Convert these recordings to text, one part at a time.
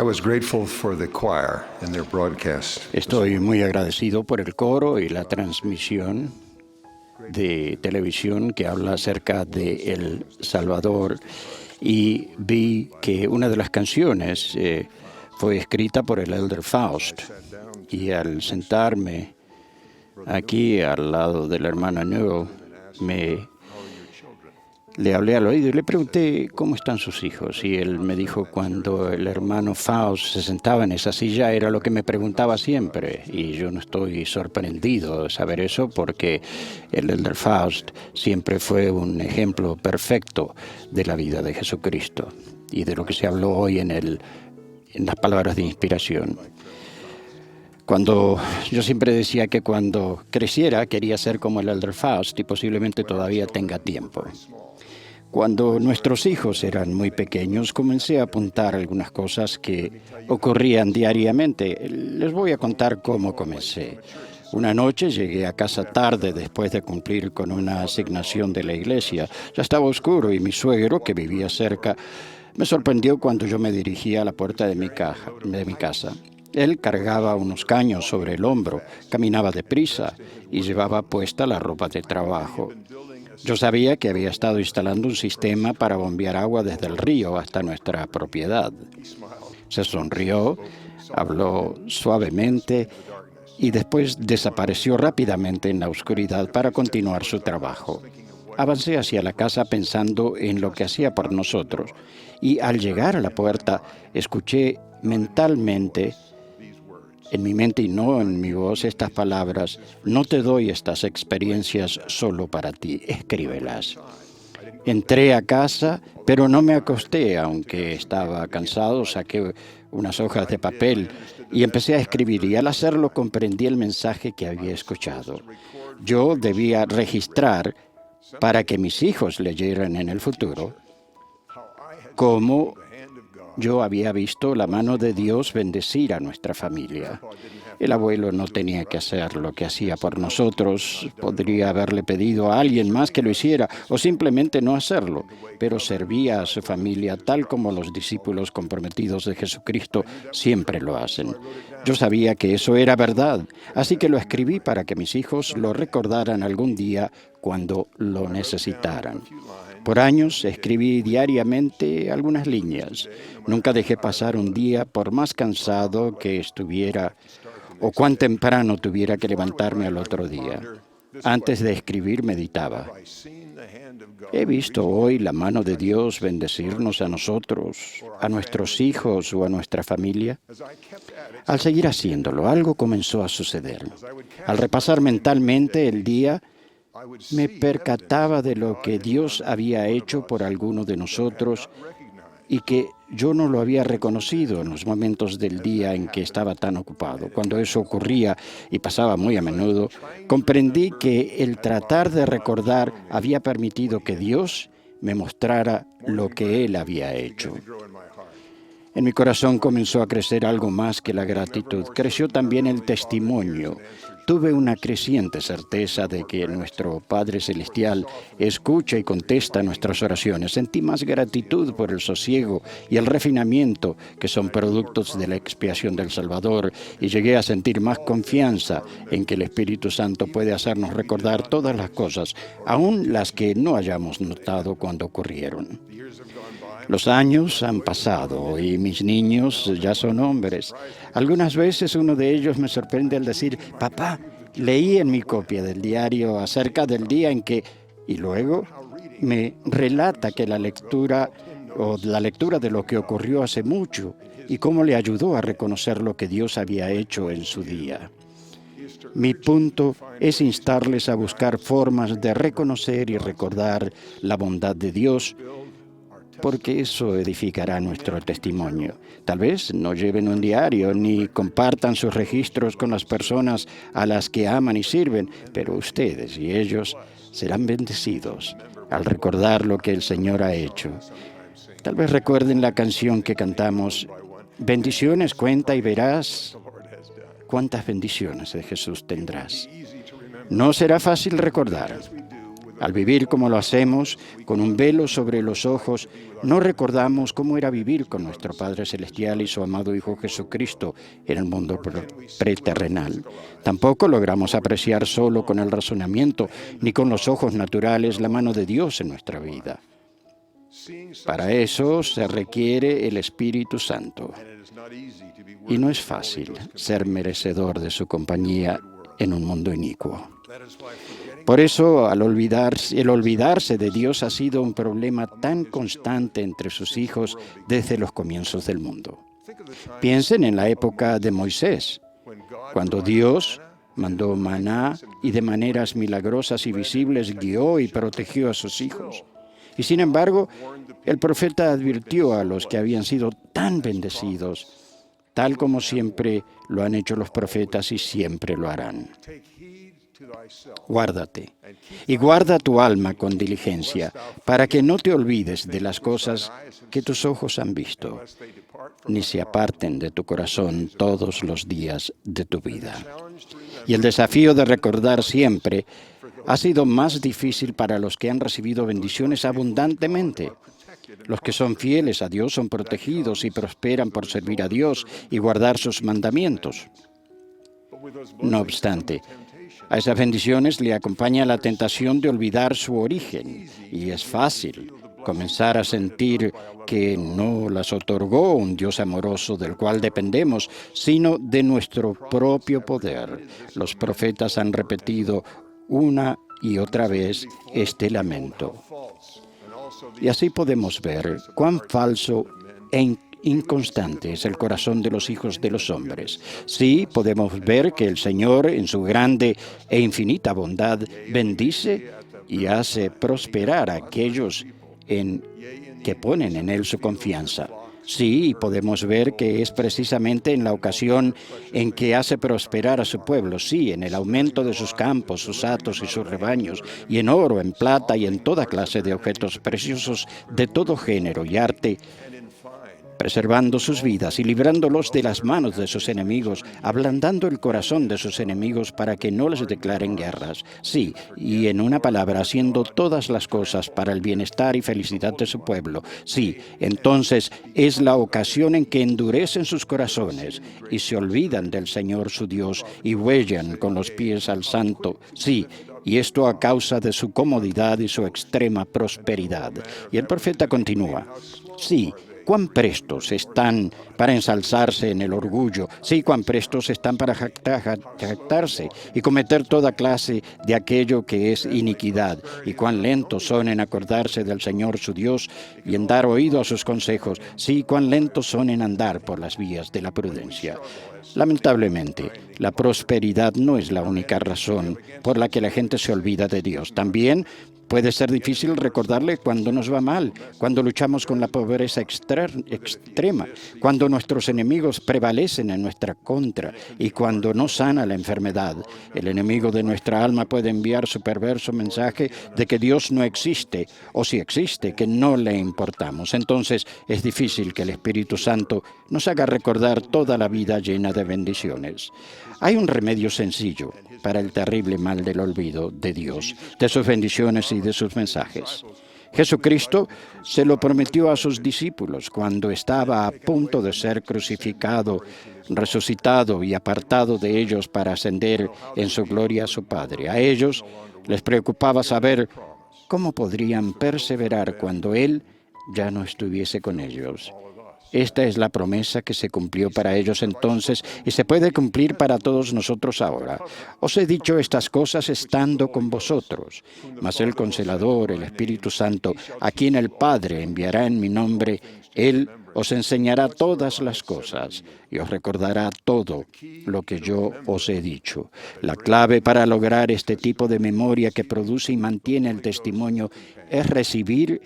I was grateful for the choir and their broadcast. Estoy muy agradecido por el coro y la transmisión de televisión que habla acerca de El Salvador, y vi que una de las canciones fue escrita por el Elder Faust, y al sentarme aquí al lado de la hermana Newell, le hablé al oído y le pregunté cómo están sus hijos. Y él me dijo, cuando el hermano Faust se sentaba en esa silla, era lo que me preguntaba siempre. Y yo no estoy sorprendido de saber eso, porque el Elder Faust siempre fue un ejemplo perfecto de la vida de Jesucristo y de lo que se habló hoy en las palabras de inspiración. Yo siempre decía que cuando creciera quería ser como el Elder Faust, y posiblemente todavía tenga tiempo. Cuando nuestros hijos eran muy pequeños, comencé a apuntar algunas cosas que ocurrían diariamente. Les voy a contar cómo comencé. Una noche llegué a casa tarde después de cumplir con una asignación de la iglesia. Ya estaba oscuro y mi suegro, que vivía cerca, me sorprendió cuando yo me dirigía a la puerta de mi casa. Él cargaba unos caños sobre el hombro, caminaba deprisa y llevaba puesta la ropa de trabajo. Yo sabía que había estado instalando un sistema para bombear agua desde el río hasta nuestra propiedad. Se sonrió, habló suavemente y después desapareció rápidamente en la oscuridad para continuar su trabajo. Avancé hacia la casa pensando en lo que hacía por nosotros, y al llegar a la puerta escuché mentalmente, en mi mente y no en mi voz, estas palabras: no te doy estas experiencias solo para ti, escríbelas. Entré a casa, pero no me acosté, aunque estaba cansado. Saqué unas hojas de papel y empecé a escribir, y al hacerlo comprendí el mensaje que había escuchado. Yo debía registrar para que mis hijos leyeran en el futuro cómo yo había visto la mano de Dios bendecir a nuestra familia. El abuelo no tenía que hacer lo que hacía por nosotros. Podría haberle pedido a alguien más que lo hiciera o simplemente no hacerlo, pero servía a su familia tal como los discípulos comprometidos de Jesucristo siempre lo hacen. Yo sabía que eso era verdad, así que lo escribí para que mis hijos lo recordaran algún día cuando lo necesitaran. Por años escribí diariamente algunas líneas. Nunca dejé pasar un día, por más cansado que estuviera o cuán temprano tuviera que levantarme al otro día. Antes de escribir meditaba: ¿he visto hoy la mano de Dios bendecirnos a nosotros, a nuestros hijos o a nuestra familia? Al seguir haciéndolo, algo comenzó a suceder. Al repasar mentalmente el día, me percataba de lo que Dios había hecho por alguno de nosotros y que yo no lo había reconocido en los momentos del día en que estaba tan ocupado. Cuando eso ocurría, y pasaba muy a menudo, comprendí que el tratar de recordar había permitido que Dios me mostrara lo que Él había hecho. En mi corazón comenzó a crecer algo más que la gratitud. Creció también el testimonio. Tuve una creciente certeza de que nuestro Padre Celestial escucha y contesta nuestras oraciones. Sentí más gratitud por el sosiego y el refinamiento que son productos de la expiación del Salvador, y llegué a sentir más confianza en que el Espíritu Santo puede hacernos recordar todas las cosas, aun las que no hayamos notado cuando ocurrieron. Los años han pasado y mis niños ya son hombres. Algunas veces uno de ellos me sorprende al decir: papá, leí en mi copia del diario acerca del día en que... Y luego me relata que la lectura de lo que ocurrió hace mucho y cómo le ayudó a reconocer lo que Dios había hecho en su día. Mi punto es instarles a buscar formas de reconocer y recordar la bondad de Dios, porque eso edificará nuestro testimonio. Tal vez no lleven un diario ni compartan sus registros con las personas a las que aman y sirven, pero ustedes y ellos serán bendecidos al recordar lo que el Señor ha hecho. Tal vez recuerden la canción que cantamos: bendiciones cuenta y verás cuántas bendiciones de Jesús tendrás. No será fácil recordar. Al vivir como lo hacemos, con un velo sobre los ojos, no recordamos cómo era vivir con nuestro Padre Celestial y su amado Hijo Jesucristo en el mundo preterrenal. Tampoco logramos apreciar solo con el razonamiento ni con los ojos naturales la mano de Dios en nuestra vida. Para eso se requiere el Espíritu Santo. Y no es fácil ser merecedor de su compañía en un mundo inicuo. Por eso, el olvidarse de Dios ha sido un problema tan constante entre sus hijos desde los comienzos del mundo. Piensen en la época de Moisés, cuando Dios mandó maná y de maneras milagrosas y visibles guió y protegió a sus hijos. Y sin embargo, el profeta advirtió a los que habían sido tan bendecidos, tal como siempre lo han hecho los profetas y siempre lo harán. Guárdate y guarda tu alma con diligencia, para que no te olvides de las cosas que tus ojos han visto, ni se aparten de tu corazón todos los días de tu vida. Y el desafío de recordar siempre ha sido más difícil para los que han recibido bendiciones abundantemente. Los que son fieles a Dios son protegidos y prosperan por servir a Dios y guardar sus mandamientos. No obstante, a esas bendiciones le acompaña la tentación de olvidar su origen, y es fácil comenzar a sentir que no las otorgó un Dios amoroso del cual dependemos, sino de nuestro propio poder. Los profetas han repetido una y otra vez este lamento. Y así podemos ver cuán falso e inconstante es el corazón de los hijos de los hombres. Sí, podemos ver que el Señor, en su grande e infinita bondad, bendice y hace prosperar a aquellos que ponen en Él su confianza. Sí, podemos ver que es precisamente en la ocasión en que hace prosperar a su pueblo, sí, en el aumento de sus campos, sus hatos y sus rebaños, y en oro, en plata y en toda clase de objetos preciosos de todo género y arte, preservando sus vidas y librándolos de las manos de sus enemigos, ablandando el corazón de sus enemigos para que no les declaren guerras. Sí, y en una palabra, haciendo todas las cosas para el bienestar y felicidad de su pueblo. Sí, entonces es la ocasión en que endurecen sus corazones y se olvidan del Señor su Dios y huellan con los pies al Santo. Sí, y esto a causa de su comodidad y su extrema prosperidad. Y el profeta continúa. Sí, cuán prestos están para ensalzarse en el orgullo, sí, cuán prestos están para jactarse y cometer toda clase de aquello que es iniquidad, y cuán lentos son en acordarse del Señor su Dios y en dar oído a sus consejos, sí, cuán lentos son en andar por las vías de la prudencia. Lamentablemente, la prosperidad no es la única razón por la que la gente se olvida de Dios. También puede ser difícil recordarle cuando nos va mal, cuando luchamos con la pobreza extrema, cuando nuestros enemigos prevalecen en nuestra contra y cuando no sana la enfermedad. El enemigo de nuestra alma puede enviar su perverso mensaje de que Dios no existe, o si existe, que no le importamos. Entonces es difícil que el Espíritu Santo nos haga recordar toda la vida llena de bendiciones. Hay un remedio sencillo para el terrible mal del olvido de Dios, de sus bendiciones y de sus mensajes. Jesucristo se lo prometió a sus discípulos cuando estaba a punto de ser crucificado, resucitado y apartado de ellos para ascender en su gloria a su Padre. A ellos les preocupaba saber cómo podrían perseverar cuando Él ya no estuviese con ellos. Esta es la promesa que se cumplió para ellos entonces y se puede cumplir para todos nosotros ahora. Os he dicho estas cosas estando con vosotros, mas el Consolador, el Espíritu Santo, a quien el Padre enviará en mi nombre, Él os enseñará todas las cosas y os recordará todo lo que yo os he dicho. La clave para lograr este tipo de memoria que produce y mantiene el testimonio es recibir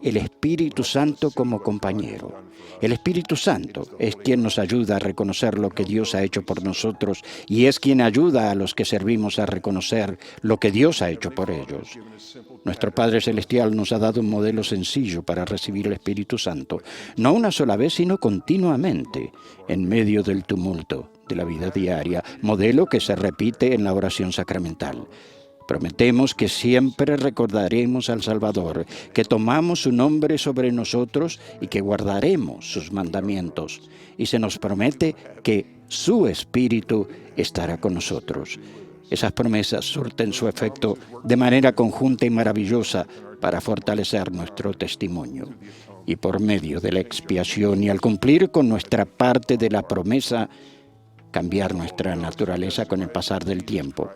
el Espíritu Santo como compañero. El Espíritu Santo es quien nos ayuda a reconocer lo que Dios ha hecho por nosotros y es quien ayuda a los que servimos a reconocer lo que Dios ha hecho por ellos. Nuestro Padre Celestial nos ha dado un modelo sencillo para recibir el Espíritu Santo, no una sola vez, sino continuamente, en medio del tumulto de la vida diaria, modelo que se repite en la oración sacramental. Prometemos que siempre recordaremos al Salvador, que tomamos su nombre sobre nosotros y que guardaremos sus mandamientos. Y se nos promete que su Espíritu estará con nosotros. Esas promesas surten su efecto de manera conjunta y maravillosa para fortalecer nuestro testimonio. Y por medio de la expiación y al cumplir con nuestra parte de la promesa, cambiar nuestra naturaleza con el pasar del tiempo.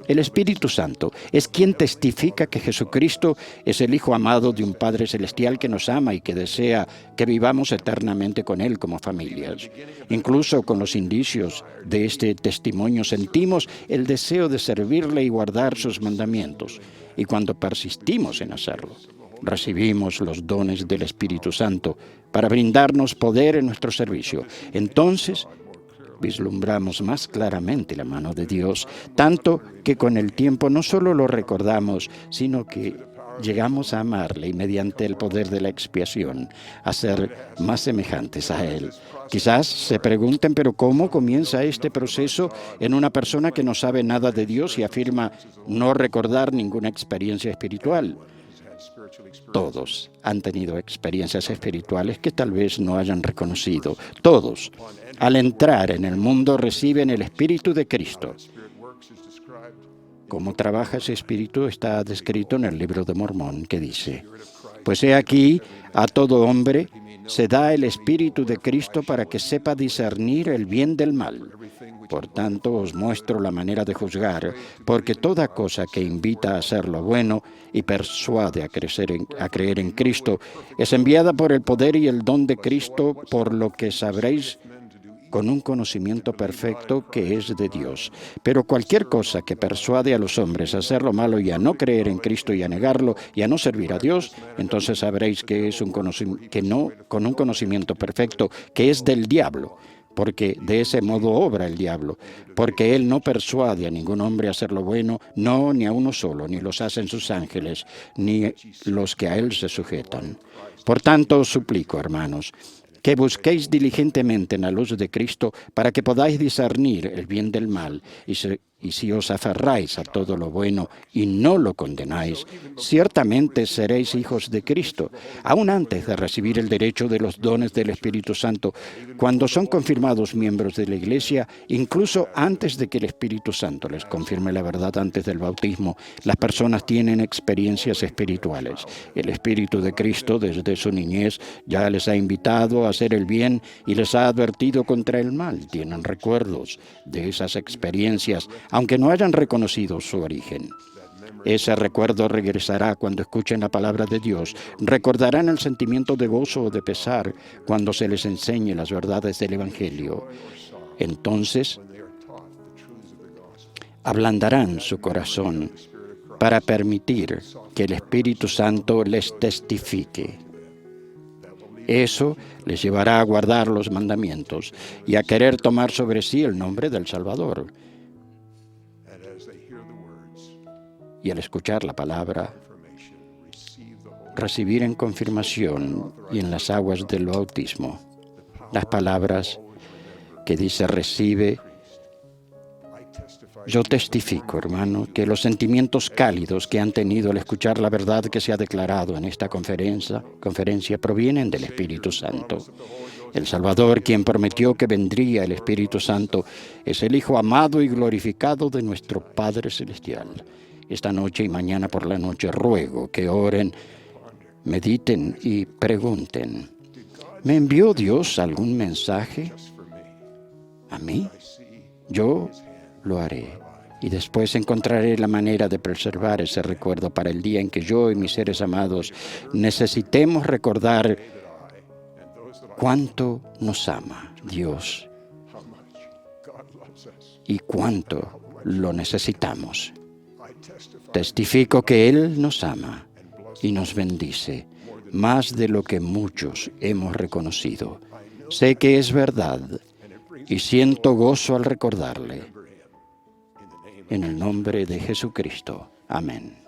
El Espíritu Santo es quien testifica que Jesucristo es el Hijo amado de un Padre Celestial que nos ama y que desea que vivamos eternamente con Él como familias. Incluso con los indicios de este testimonio sentimos el deseo de servirle y guardar sus mandamientos. Y cuando persistimos en hacerlo, recibimos los dones del Espíritu Santo para brindarnos poder en nuestro servicio. Entonces, vislumbramos más claramente la mano de Dios, tanto que con el tiempo no solo lo recordamos, sino que llegamos a amarle y mediante el poder de la expiación a ser más semejantes a Él. Quizás se pregunten, pero ¿cómo comienza este proceso en una persona que no sabe nada de Dios y afirma no recordar ninguna experiencia espiritual? Todos han tenido experiencias espirituales que tal vez no hayan reconocido. Todos, al entrar en el mundo, reciben el Espíritu de Cristo. Cómo trabaja ese Espíritu está descrito en el Libro de Mormón, que dice: pues he aquí, a todo hombre se da el Espíritu de Cristo para que sepa discernir el bien del mal. Por tanto, os muestro la manera de juzgar, porque toda cosa que invita a hacer lo bueno y persuade a creer en Cristo es enviada por el poder y el don de Cristo, por lo que sabréis con un conocimiento perfecto que es de Dios. Pero cualquier cosa que persuade a los hombres a hacer lo malo y a no creer en Cristo y a negarlo y a no servir a Dios, entonces sabréis que es con un conocimiento perfecto que es del diablo, porque de ese modo obra el diablo, porque él no persuade a ningún hombre a hacer lo bueno, no, ni a uno solo, ni los hacen sus ángeles, ni los que a él se sujetan. Por tanto, os suplico, hermanos, que busquéis diligentemente en la luz de Cristo para que podáis discernir el bien del mal, y si os aferráis a todo lo bueno y no lo condenáis, ciertamente seréis hijos de Cristo, aún antes de recibir el derecho de los dones del Espíritu Santo, cuando son confirmados miembros de la Iglesia, incluso antes de que el Espíritu Santo les confirme la verdad antes del bautismo. Las personas tienen experiencias espirituales. El Espíritu de Cristo, desde su niñez, ya les ha invitado a hacer el bien y les ha advertido contra el mal. Tienen recuerdos de esas experiencias, aunque no hayan reconocido su origen. Ese recuerdo regresará cuando escuchen la palabra de Dios. Recordarán el sentimiento de gozo o de pesar cuando se les enseñe las verdades del Evangelio. Entonces, ablandarán su corazón para permitir que el Espíritu Santo les testifique. Eso les llevará a guardar los mandamientos y a querer tomar sobre sí el nombre del Salvador. Y al escuchar la palabra, recibir en confirmación y en las aguas del bautismo las palabras que dice: recibe. Yo testifico, hermano, que los sentimientos cálidos que han tenido al escuchar la verdad que se ha declarado en esta conferencia provienen del Espíritu Santo. El Salvador, quien prometió que vendría el Espíritu Santo, es el Hijo amado y glorificado de nuestro Padre Celestial. Esta noche y mañana por la noche ruego que oren, mediten y pregunten: ¿me envió Dios algún mensaje a mí? Yo lo haré, y después encontraré la manera de preservar ese recuerdo para el día en que yo y mis seres amados necesitemos recordar cuánto nos ama Dios y cuánto lo necesitamos. Testifico que Él nos ama y nos bendice más de lo que muchos hemos reconocido. Sé que es verdad y siento gozo al recordarle. En el nombre de Jesucristo. Amén.